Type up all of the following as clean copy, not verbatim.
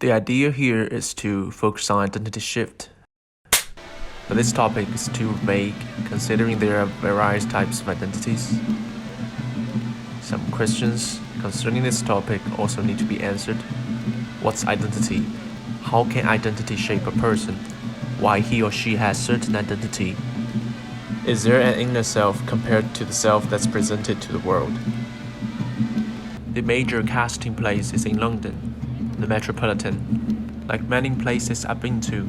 The idea here is to focus on identity shift. But this topic is too vague, considering there are various types of identities. Some questions concerning this topic also need to be answered. What's identity? How can identity shape a person? Why he or she has certain identity? Is there an inner self compared to the self that's presented to the world? The major casting place is in London, the Metropolitan. Like many places I've been to,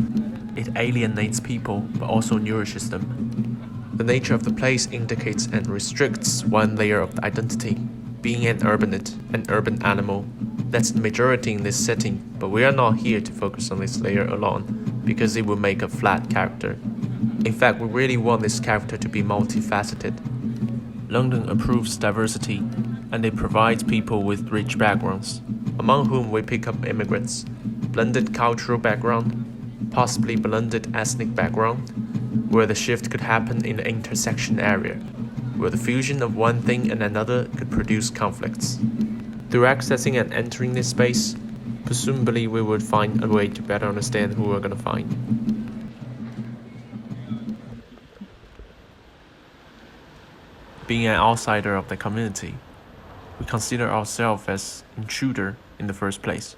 it alienates people but also nourishes them. The nature of the place indicates and restricts one layer of the identity, being an urban animal. That's the majority in this setting, but we are not here to focus on this layer alone, because it will make a flat character. In fact, we really want this character to be multifaceted. London approves diversity, and it provides people with rich backgrounds, among whom we pick up immigrants, blended cultural background, possibly blended ethnic background, where the shift could happen in the intersection area, where the fusion of one thing and another could produce conflicts. Through accessing and entering this space, presumably we would find a way to better understand who we're gonna find. Being an outsider of the community, we consider ourselves as intruder in the first place.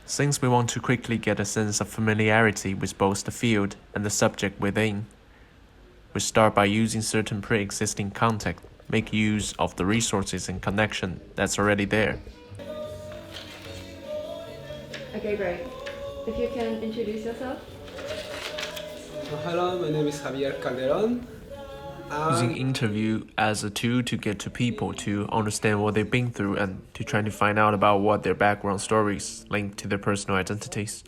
Since we want to quickly get a sense of familiarity with both the field and the subject within, we start by using certain pre-existing context, make use of the resources and connection that's already there. Okay, great. If you can introduce yourself. Hello, my name is Javier Calderon. Using interview as a tool to get to people to understand what they've been through and to try to find out about what their background stories link to their personal identities.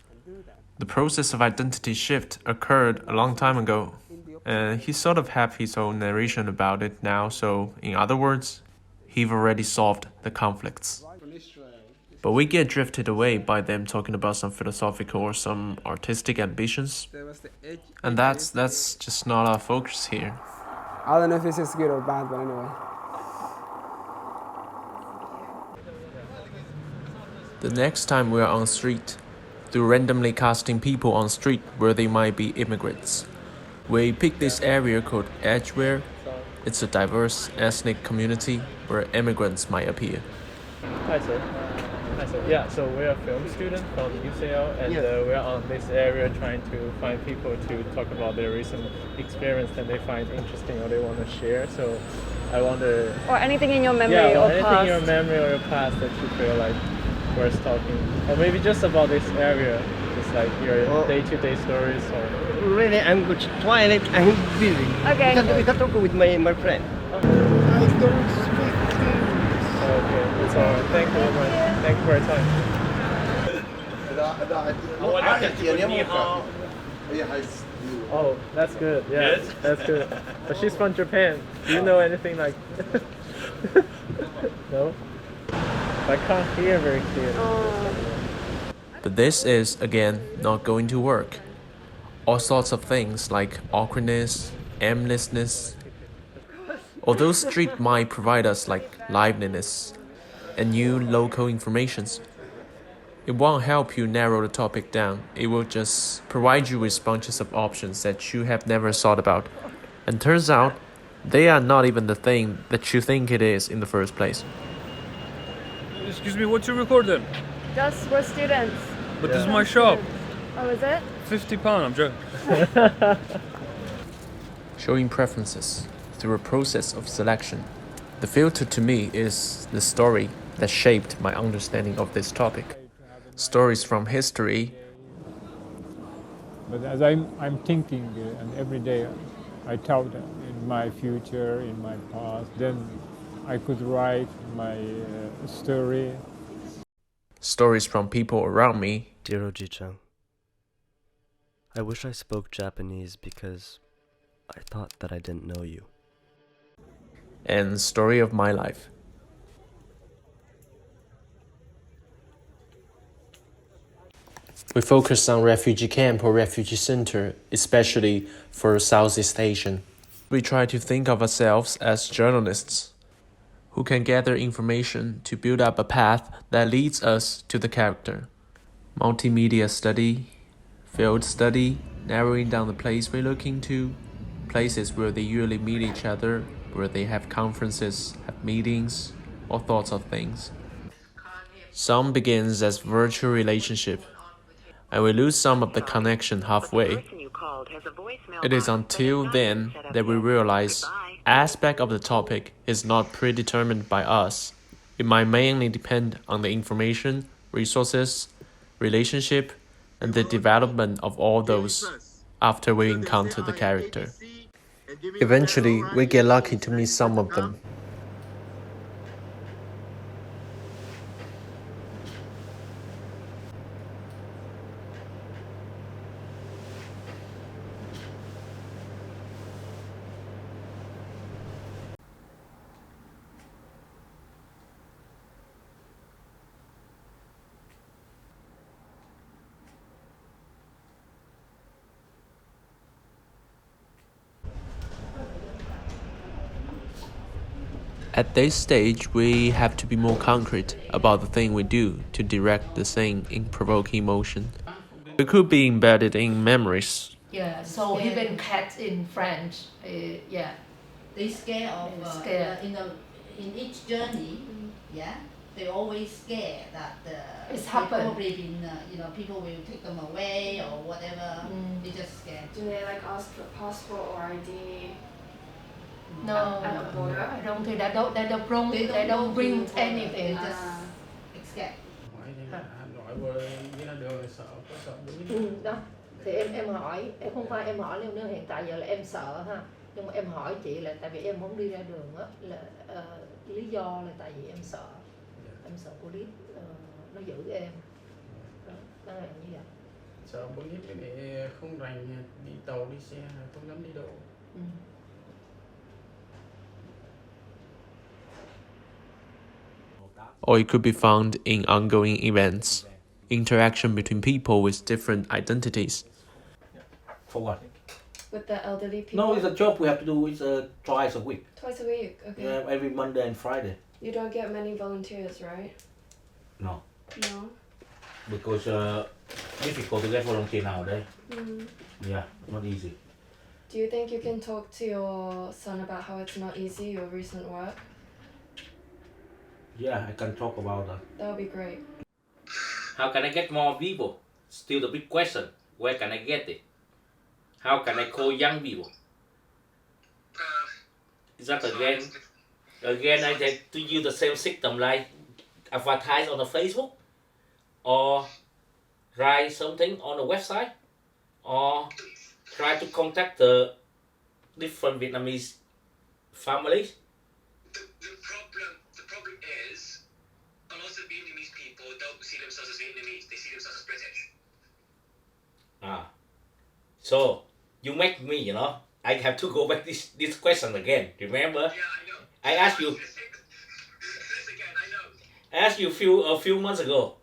The process of identity shift occurred a long time ago, and he sort of have his own narration about it now, so in other words, he've already solved the conflicts. But we get drifted away by them talking about some philosophical or some artistic ambitions, and that's just not our focus here. I don't know if this is good or bad, but anyway. The next time we are on street, through randomly casting people on street where they might be immigrants, we pick this area called Edgware. It's a diverse ethnic community where immigrants might appear. Hi sir. Hi sir. Yeah, so we're a film student from UCL and we're on this area trying to find people to talk about their recent experience that they find interesting or they want to share. So I wonder... Or anything in your memory or anything past. in your memory or your past that you feel like worth talking. Or maybe just about this area, just like your day-to-day stories or... Really, I'm good. Twilight, I'm busy. Okay. We can talk with my friend. I don't speak Okay, that's all right. Thank you very much. Thank you for your time. Oh, that's good. Yeah, that's good. But she's from Japan. Do you know anything like... No? I can't hear very clearly. But this is, again, not going to work. All sorts of things like awkwardness, aimlessness. Although street might provide us like liveliness and new local informations, it won't help you narrow the topic down. It will just provide you with bunches of options that you have never thought about. And turns out, they are not even the thing that you think it is in the first place. Excuse me, what's your recording? Just we're students. But this is my shop. Oh, is it? £50, I'm joking. Showing preferences through a process of selection. The filter to me is the story that shaped my understanding of this topic. Stories from history. But as I'm thinking, and every day I thought in my future, in my past, then I could write my story. Stories from people around me. Dear Oji-chan, I wish I spoke Japanese because I thought that I didn't know you. And story of my life. We focus on refugee camp or refugee center, especially for Southeast Asian. We try to think of ourselves as journalists who can gather information to build up a path that leads us to the character. multimedia study, field study, narrowing down the place we're looking to, places where they usually meet each other, where they have conferences, have meetings, or thoughts of things. Some begins as virtual relationship, and we lose some of the connection halfway. It is until then that we realize aspect of the topic is not predetermined by us. It might mainly depend on the information, resources, relationship, and the development of all those after we encounter the character. Eventually, we get lucky to meet some of them. At this stage, we have to be more concrete about the thing we do to direct the thing in provoking emotion. It could be embedded in memories. Yeah, so even cats in French, yeah. They scare of Scare. In each journey, yeah, they always scare that It's they happened. probably been people will take them away or whatever. They just scared. Do they like ask for passport or ID? No, At the border? I don't think they don't bring anything. They just scared. Hà Nội vừa đi ra đường sợ Đó, thì em hỏi, em không phải em hỏi Liêu Nương hiện tại giờ là em sợ ha, nhưng mà em hỏi chị là tại vì em không đi ra đường á, là lý do là tại vì em sợ police nó giữ em, đó là như vậy. sợ bố biết để không rành đi tàu đi xe không dám đi đâu. Or it could be found in ongoing events, interaction between people with different identities. For what? With the elderly people? No, it's a job we have to do. It's twice a week. Twice a week, okay. Yeah, every Monday and Friday. You don't get many volunteers, right? No, No? because difficult to get volunteer nowadays. Mm. Yeah, not easy. Do you think you can talk to your son about how it's not easy, your recent work? Yeah, I can talk about that. That would be great. How can I get more people? Still the big question. Where can I get it? How can I call young people? Is that again I take to use the same system like advertise on the Facebook or write something on the website or try to contact the different Vietnamese families? The problem is a lot of Vietnamese people don't see themselves as Vietnamese, they see themselves as British. So you make me, I have to go back this question again. Remember? Yeah, I know. I asked you. This again, I know. I asked you a few months ago.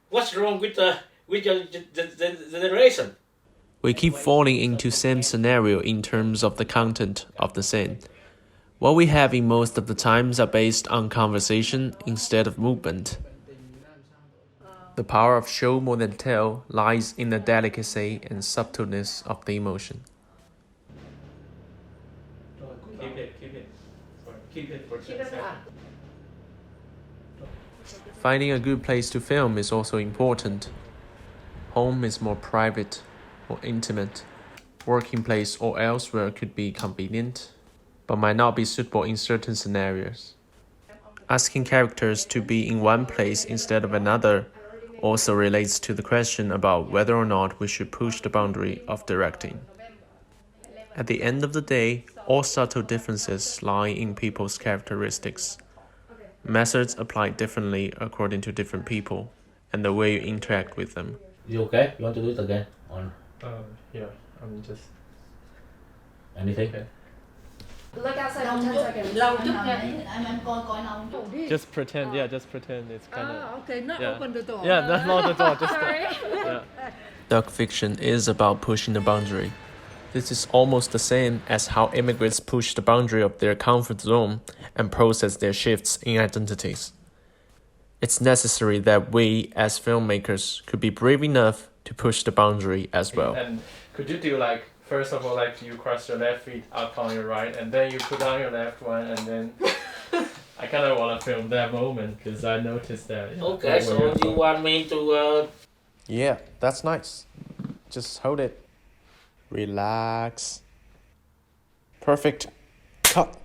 What's wrong with your generation? We keep falling into same scenario in terms of the content of the scene. What we have in most of the times are based on conversation instead of movement. The power of show more than tell lies in the delicacy and subtleness of the emotion. Keep it for 10 seconds. Finding a good place to film is also important. Home is more private, more intimate. Working place or elsewhere could be convenient, but might not be suitable in certain scenarios. Asking characters to be in one place instead of another also relates to the question about whether or not we should push the boundary of directing. At the end of the day, all subtle differences lie in people's characteristics. Methods apply differently according to different people and the way you interact with them. You okay? You want to do it again? On Yeah, I'm just... anything? Okay. Look outside for 10 seconds. Lâu chút nha. Em coi lâu chút. Just pretend, just pretend it's kind of... Okay, not yeah. open the door. Yeah, that's not the door, just... Sorry. Yeah. Doc fiction is about pushing the boundary. This is almost the same as how immigrants push the boundary of their comfort zone and process their shifts in identities. It's necessary that we, as filmmakers, could be brave enough to push the boundary as well. And could you do like, first of all, like you cross your left feet up on your right, and then you put down your left one, and then I kind of want to film that moment because I noticed that. Yeah, Okay, so you want me to... Yeah, that's nice. Just hold it. Relax. Perfect. Cut.